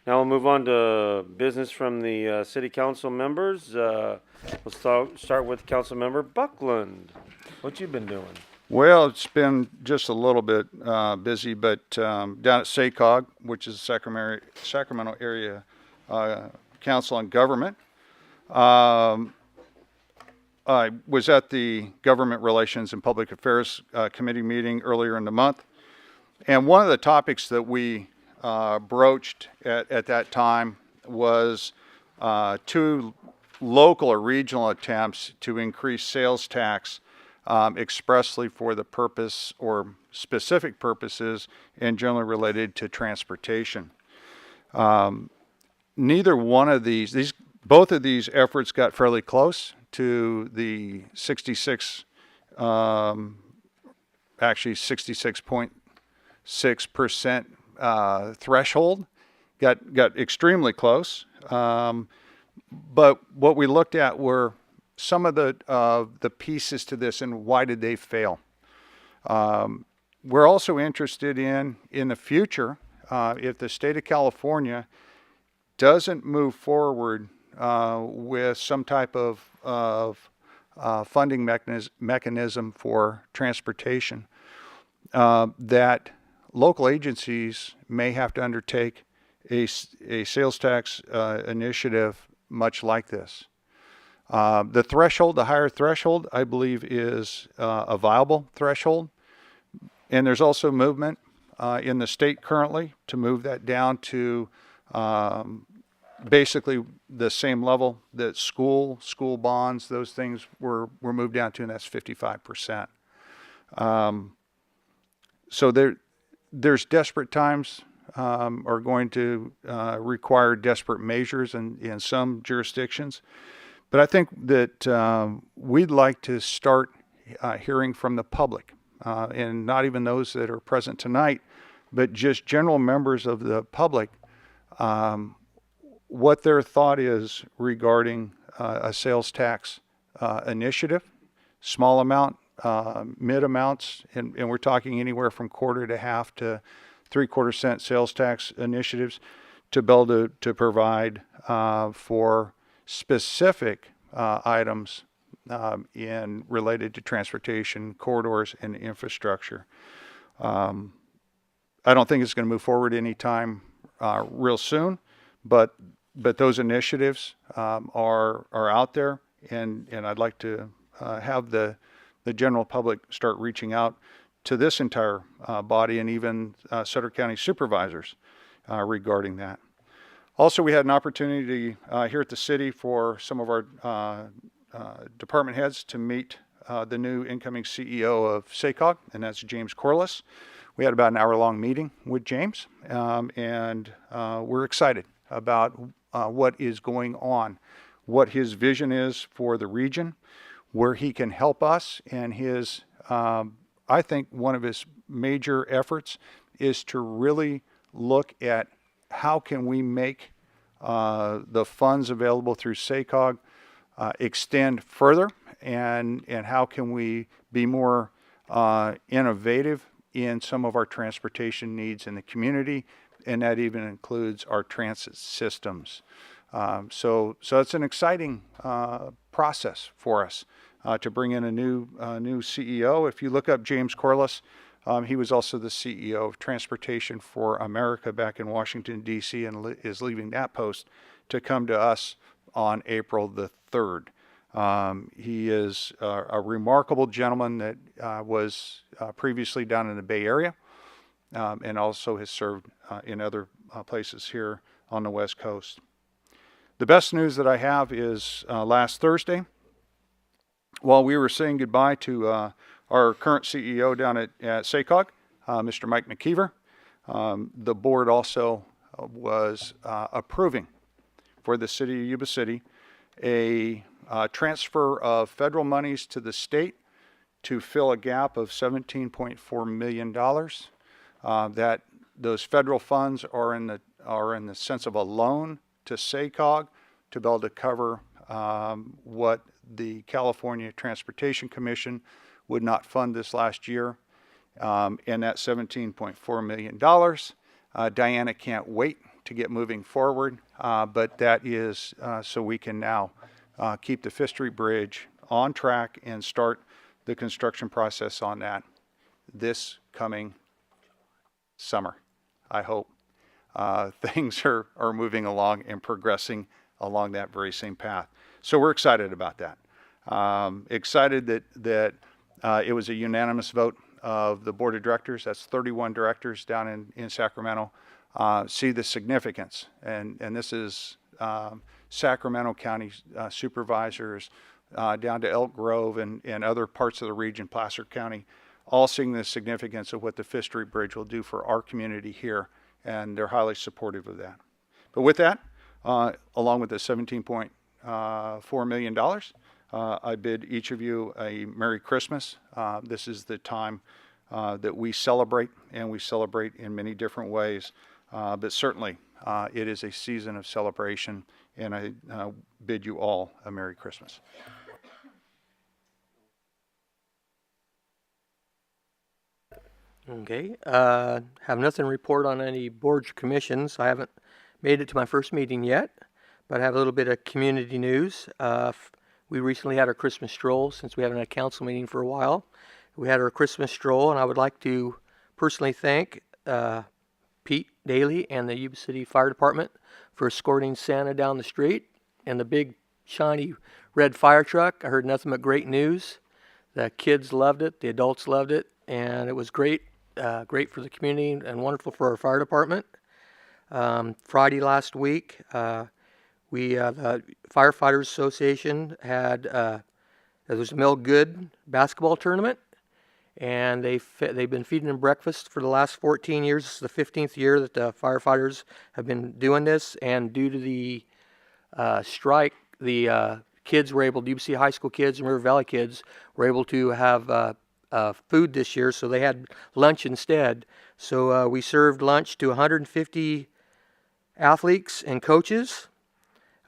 Now we'll move on to business from the city council members. We'll start with Council Member Buckland. What you been doing? Well, it's been just a little bit busy, but down at SACOG, which is Sacramento Area Council on Government, um, I was at the Government Relations and Public Affairs Committee meeting earlier in the month, and one of the topics that we broached at that time was two local or regional attempts to increase sales tax expressly for the purpose or specific purposes and generally related to transportation. Neither one of both of these efforts got fairly close to the 66.6% threshold. Got extremely close. But what we looked at were some of the pieces to this and why did they fail. We're also interested in the future, if the state of California doesn't move forward with some type of funding mechanism for transportation, that local agencies may have to undertake a sales tax initiative much like this. The higher threshold, I believe, is a viable threshold. And there's also movement in the state currently to move that down to basically the same level that school bonds, those things were moved down to, and that's 55%. So there's desperate times are going to require desperate measures in some jurisdictions. But I think that we'd like to start hearing from the public, and not even those that are present tonight, but just general members of the public, what their thought is regarding a sales tax initiative, small amount, mid amounts, and we're talking anywhere from quarter to half to 3/4 cent sales tax initiatives to be able to provide for specific items in related to transportation corridors and infrastructure. I don't think it's going to move forward anytime real soon, but those initiatives are out there, and I'd like to have the general public start reaching out to this entire body and even Sutter County supervisors regarding that. Also, we had an opportunity here at the city for some of our department heads to meet the new incoming CEO of SACOG, and that's James Corliss. We had about an hour-long meeting with James, and we're excited about what is going on, what his vision is for the region, where he can help us, and I think one of his major efforts is to really look at how can we make the funds available through SACOG extend further, and how can we be more innovative in some of our transportation needs in the community, and that even includes our transit systems. So it's an exciting process for us to bring in a new CEO. If you look up James Corliss, he was also the CEO of Transportation for America back in Washington, D.C., and is leaving that post to come to us on April the 3rd. He is a remarkable gentleman that was previously down in the Bay Area, and also has served in other places here on the West Coast. The best news that I have is last Thursday, while we were saying goodbye to our current CEO down at SACOG, Mr. Mike McKeever, the board also was approving for the city of Yuba City a transfer of federal monies to the state to fill a gap of $17.4 million. That those federal funds are in the sense of a loan to SACOG to be able to cover what the California Transportation Commission would not fund this last year, and that $17.4 million. Diana can't wait to get moving forward, but that is so we can now keep the Fifth Street Bridge on track and start the construction process on that this coming summer, I hope. Things are moving along and progressing along that very same path. So we're excited about that. Excited that it was a unanimous vote of the board of directors. That's 31 directors down in Sacramento. See the significance, and this is Sacramento County supervisors down to Elk Grove and other parts of the region, Placer County, all seeing the significance of what the Fifth Street Bridge will do for our community here, and they're highly supportive of that. But with that, along with the $17.4 million, I bid each of you a Merry Christmas. This is the time that we celebrate, and we celebrate in many different ways. But certainly, it is a season of celebration, and I bid you all a Merry Christmas. Okay, have nothing to report on any boards or commissions. I haven't made it to my first meeting yet, but I have a little bit of community news. We recently had our Christmas stroll since we haven't had a council meeting for a while. We had our Christmas stroll, and I would like to personally thank Pete Daly and the Yuba City Fire Department for escorting Santa down the street in the big shiny red fire truck. I heard nothing but great news. The kids loved it, the adults loved it, and it was great. Great for the community and wonderful for our fire department. Friday last week, the Firefighters Association had there was a Mel Good basketball tournament, and they've been feeding them breakfast for the last 14 years. This is the 15th year that the firefighters have been doing this, and due to the strike, the kids were able, Yuba City High School kids and River Valley kids were able to have food this year, so they had lunch instead. So we served lunch to 150 athletes and coaches.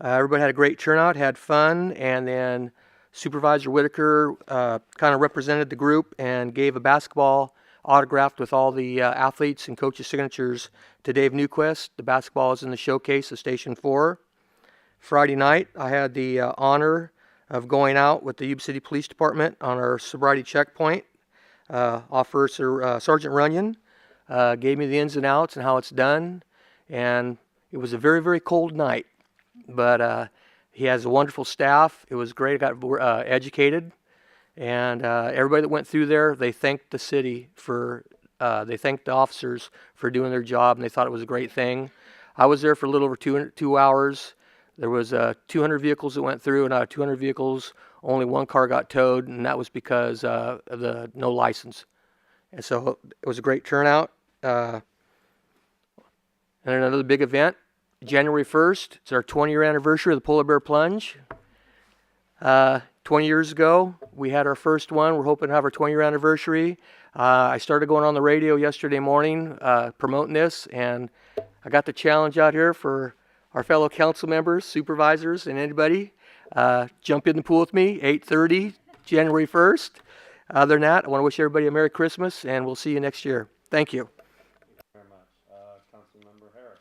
Everybody had a great turnout, had fun, and then Supervisor Whitaker kind of represented the group and gave a basketball autographed with all the athletes and coaches' signatures to Dave Newquist. The basketball is in the showcase of Station 4. Friday night, I had the honor of going out with the Yuba City Police Department on our sobriety checkpoint. Officer Sergeant Runyon gave me the ins and outs and how it's done, and it was a very, very cold night, but he has a wonderful staff. It was great. I got educated, and everybody that went through there, they thanked the city for, they thanked the officers for doing their job, and they thought it was a great thing. I was there for a little over two hours. There was 200 vehicles that went through, and out of 200 vehicles, only one car got towed, and that was because of the no license. And so it was a great turnout. And another big event, January 1st, it's our 20-year anniversary of the Polar Bear Plunge. 20 years ago, we had our first one. We're hoping to have our 20-year anniversary. I started going on the radio yesterday morning promoting this, and I got the challenge out here for our fellow council members, supervisors, and anybody. Jump in the pool with me, 8:30, January 1st. Other than that, I want to wish everybody a Merry Christmas, and we'll see you next year. Thank you. Very much. Councilmember Harris.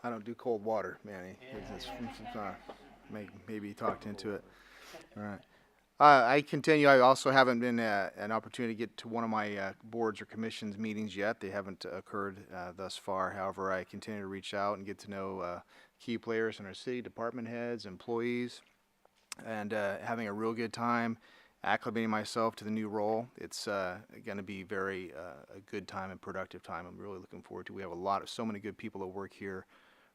I don't do cold water, Manny. Maybe talked into it. All right. I continue. I also haven't been an opportunity to get to one of my boards or commissions meetings yet. They haven't occurred thus far. However, I continue to reach out and get to know key players in our city, department heads, employees, and having a real good time acclimating myself to the new role. It's going to be very a good time and productive time. I'm really looking forward to it. We have so many good people that work here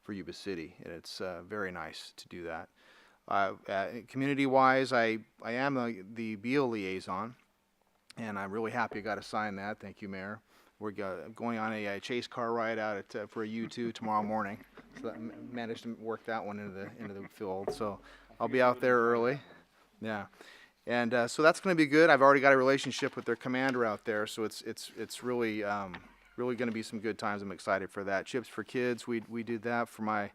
for Yuba City, and it's very nice to do that. Community-wise, I am the BO liaison, and I'm really happy I got assigned that. Thank you, Mayor. We're going on a chase car ride out for a U2 tomorrow morning. So I managed to work that one into the field. So I'll be out there early. Yeah, and so that's going to be good. I've already got a relationship with their commander out there, so it's really really going to be some good times. I'm excited for that. Chips for Kids, we did that for my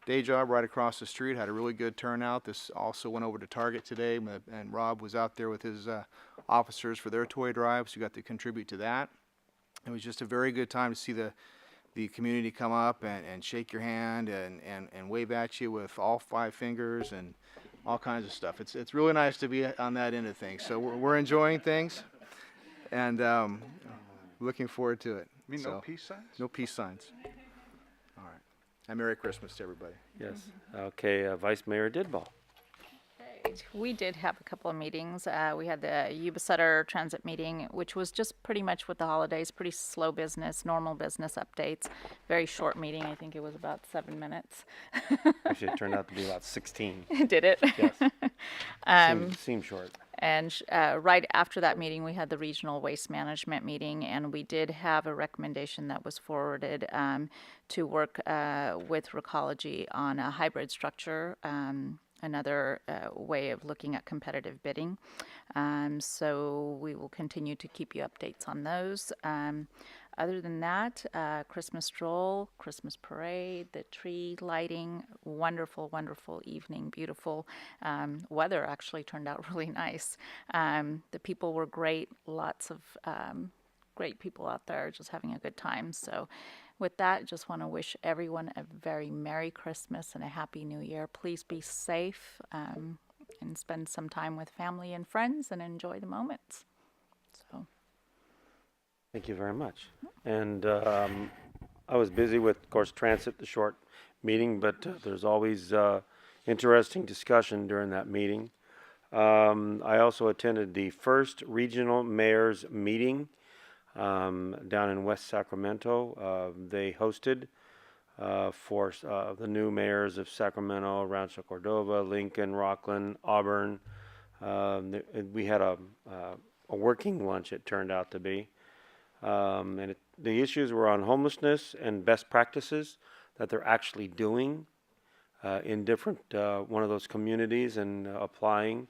day job right across the street. Had a really good turnout. This also went over to Target today, and Rob was out there with his officers for their toy drive, so you got to contribute to that. It was just a very good time to see the the community come up and shake your hand and wave at you with all 5 fingers and all kinds of stuff. It's really nice to be on that end of things. So we're enjoying things, and looking forward to it. You mean no So, peace signs? no peace signs. All right. And Merry Christmas to everybody. Yes. Okay, Vice Mayor Didball. We did have a couple of meetings. We had the Yuba City transit meeting, which was just pretty much with the holidays, pretty slow business, normal business updates. Very short meeting. I think it was about 7 minutes. Actually, it turned out to be about 16. Did it? Yes. Seemed short. And right after that meeting, we had the regional waste management meeting, and we did have a recommendation that was forwarded to work with Recology on a hybrid structure, another way of looking at competitive bidding. So we will continue to keep you updates on those. Other than that, Christmas stroll, Christmas parade, the tree lighting, wonderful, wonderful evening, beautiful. Weather actually turned out really nice. The people were great, lots of great people out there just having a good time. So with that, just want to wish everyone a very Merry Christmas and a Happy New Year. Please be safe and spend some time with family and friends and enjoy the moments. So. Thank you very much. And I was busy with, of course, transit, the short meeting, but there's always interesting discussion during that meeting. I also attended the first regional mayors meeting down in West Sacramento. They hosted for the new mayors of Sacramento, Rancho Cordova, Lincoln, Rockland, Auburn. We had a working lunch, it turned out to be. The issues were on homelessness and best practices that they're actually doing in different one of those communities and applying.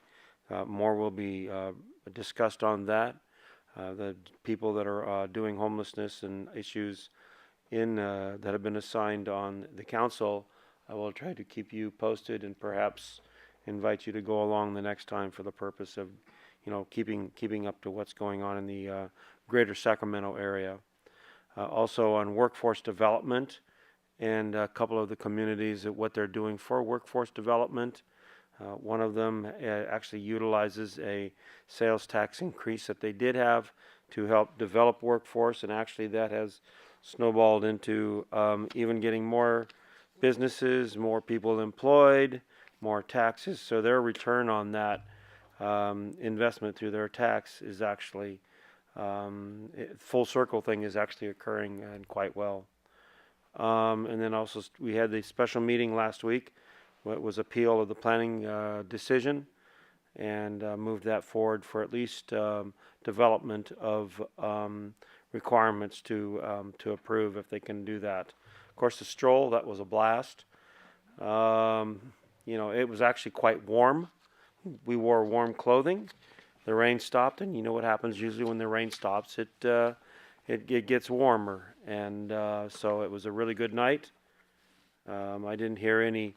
More will be discussed on that. The people that are doing homelessness and issues in that have been assigned on the council, I will try to keep you posted and perhaps invite you to go along the next time for the purpose of, keeping up to what's going on in the greater Sacramento area. Also on workforce development and a couple of the communities, what they're doing for workforce development. One of them actually utilizes a sales tax increase that they did have to help develop workforce, and actually that has snowballed into even getting more businesses, more people employed, more taxes. So their return on that investment through their tax is actually full circle thing is actually occurring and quite well. And then also we had the special meeting last week. It was appeal of the planning decision, and moved that forward for at least development of requirements to approve if they can do that. Of course, the stroll, that was a blast. It was actually quite warm. We wore warm clothing. The rain stopped, and you know what happens usually when the rain stops. It gets warmer, and so it was a really good night. I didn't hear any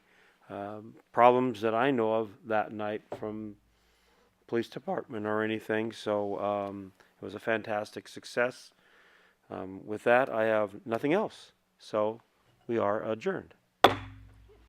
problems that I know of that night from police department or anything, so it was a fantastic success. With that, I have nothing else, so we are adjourned.